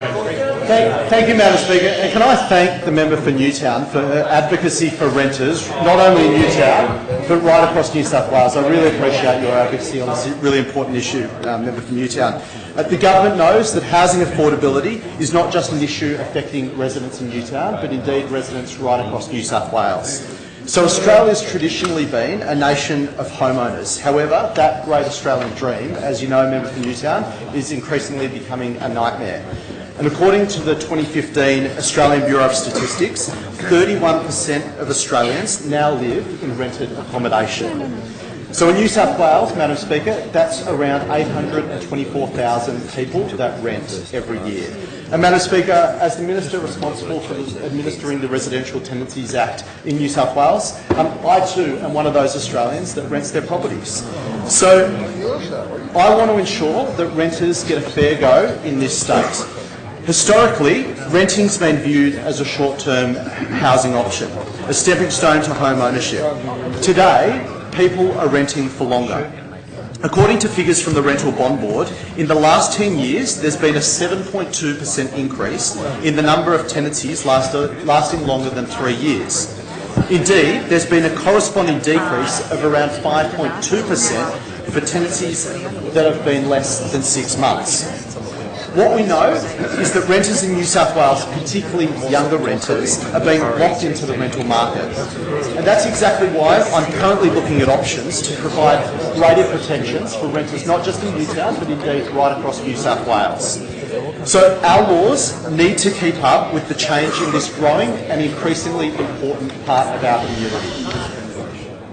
Thank you, Madam Speaker. And can I thank the member for Newtown for her advocacy for renters, not only in Newtown, but right across New South Wales. I really appreciate your advocacy on this really important issue, member for Newtown. The government knows that housing affordability is not just an issue affecting residents in Newtown, but indeed residents right across New South Wales. So Australia's traditionally been a nation of homeowners. However, that great Australian dream, as you know, member for Newtown, is increasingly becoming a nightmare. And according to the 2015 Australian Bureau of Statistics, 31% of Australians now live in rented accommodation. So in New South Wales, Madam Speaker, that's around 824,000 people that rent every year. And Madam Speaker, as the Minister responsible for administering the Residential Tenancies Act in New South Wales, I too am one of those Australians that rents their properties. So I want to ensure that renters get a fair go in this state. Historically, renting's been viewed as a short-term housing option, a stepping stone to home ownership. Today, people are renting for longer. According to figures from the Rental Bond Board, in the last 10 years, there's been a 7.2% increase in the number of tenancies lasting longer than 3 years. Indeed, there's been a corresponding decrease of around 5.2% for tenancies that have been less than 6 months. What we know is that renters in New South Wales, particularly younger renters, are being locked into the rental market. And that's exactly why I'm currently looking at options to provide greater protections for renters, not just in Newtown, but indeed right across New South Wales. So our laws need to keep up with the change in this growing and increasingly important part of our community.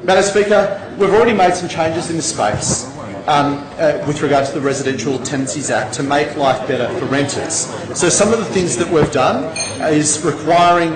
Madam Speaker, we've already made some changes in this space. With regard to the Residential Tenancies Act to make life better for renters. So some of the things that we've done is requiring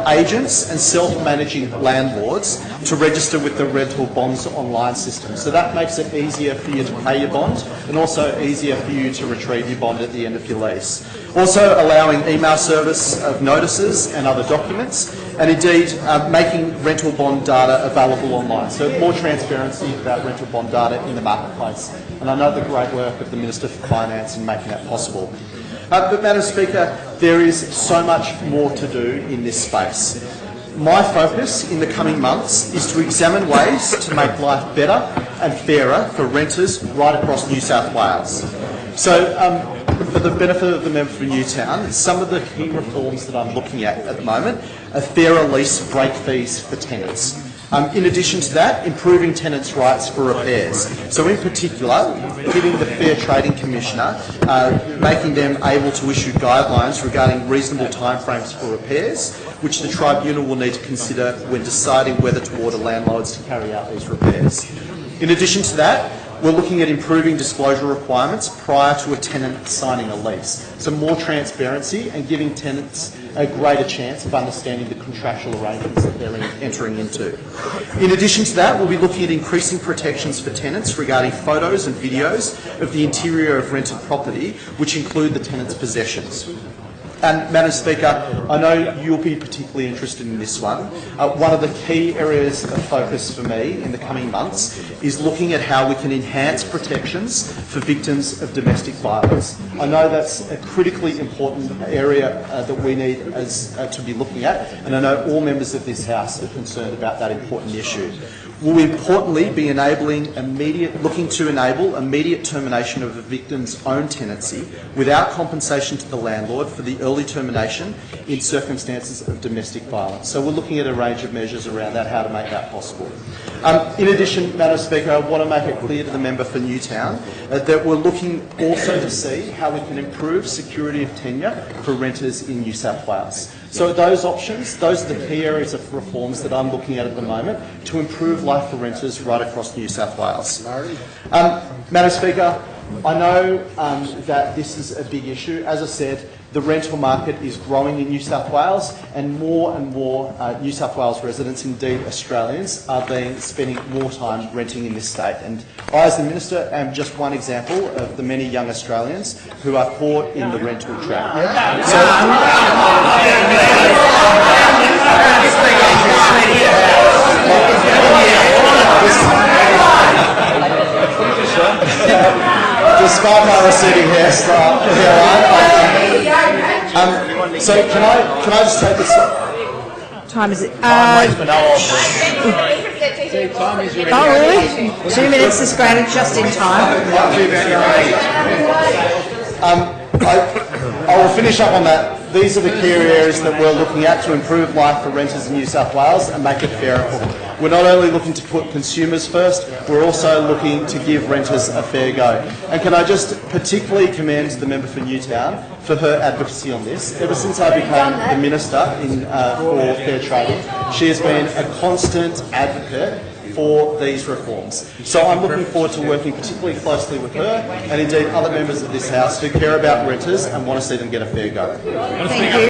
agents and self-managing landlords to register with the Rental Bonds online system. So that makes it easier for you to pay your bond and also easier for you to retrieve your bond at the end of your lease. Also allowing email service of notices and other documents, and indeed making rental bond data available online. So more transparency about rental bond data in the marketplace. And I know the great work of the Minister for Finance in making that possible. But Madam Speaker, there is so much more to do in this space. My focus in the coming months is to examine ways to make life better and fairer for renters right across New South Wales. So for the benefit of the member for Newtown, some of the key reforms that I'm looking at the moment are fairer lease break fees for tenants. In addition to that, improving tenants' rights for repairs. So in particular, giving the Fair Trading Commissioner, making them able to issue guidelines regarding reasonable timeframes for repairs, which the tribunal will need to consider when deciding whether to order landlords to carry out these repairs. In addition to that, we're looking at improving disclosure requirements prior to a tenant signing a lease. So more transparency and giving tenants a greater chance of understanding the contractual arrangements that they're entering into. In addition to that, we'll be looking at increasing protections for tenants regarding photos and videos of the interior of rented property, which include the tenant's possessions. And Madam Speaker, I know you'll be particularly interested in this one. One of the key areas of focus for me in the coming months is looking at how we can enhance protections for victims of domestic violence. I know that's a critically important area that we need to be looking at, and I know all members of this House are concerned about that important issue. Will importantly be looking to enable immediate termination of a victim's own tenancy without compensation to the landlord for the early termination in circumstances of domestic violence. So we're looking at a range of measures around that, how to make that possible. In addition, Madam Speaker, I want to make it clear to the member for Newtown that we're looking also to see how we can improve security of tenure for renters in New South Wales. So those options, those are the key areas of reforms that I'm looking at the moment to improve life for renters right across New South Wales. Madam Speaker, I know that this is a big issue. As I said, the rental market is growing in New South Wales, and more New South Wales residents, indeed Australians, are spending more time renting in this state. And I, as the Minister, am just one example of the many young Australians who are caught in the rental trap. Despite my receding hairline, So can I just take this? Time is it? Time Oh, really? 2 minutes is granted just in time. I will finish up on that. These are the key areas that we're looking at to improve life for renters in New South Wales and make it fairer for them. We're not only looking to put consumers first, we're also looking to give renters a fair go. And can I just particularly commend the member for Newtown for her advocacy on this. Ever since I became the Minister for Fair Trading, she has been a constant advocate for these reforms. So I'm looking forward to working particularly closely with her and indeed other members of this House who care about renters and want to see them get a fair go. Thank you.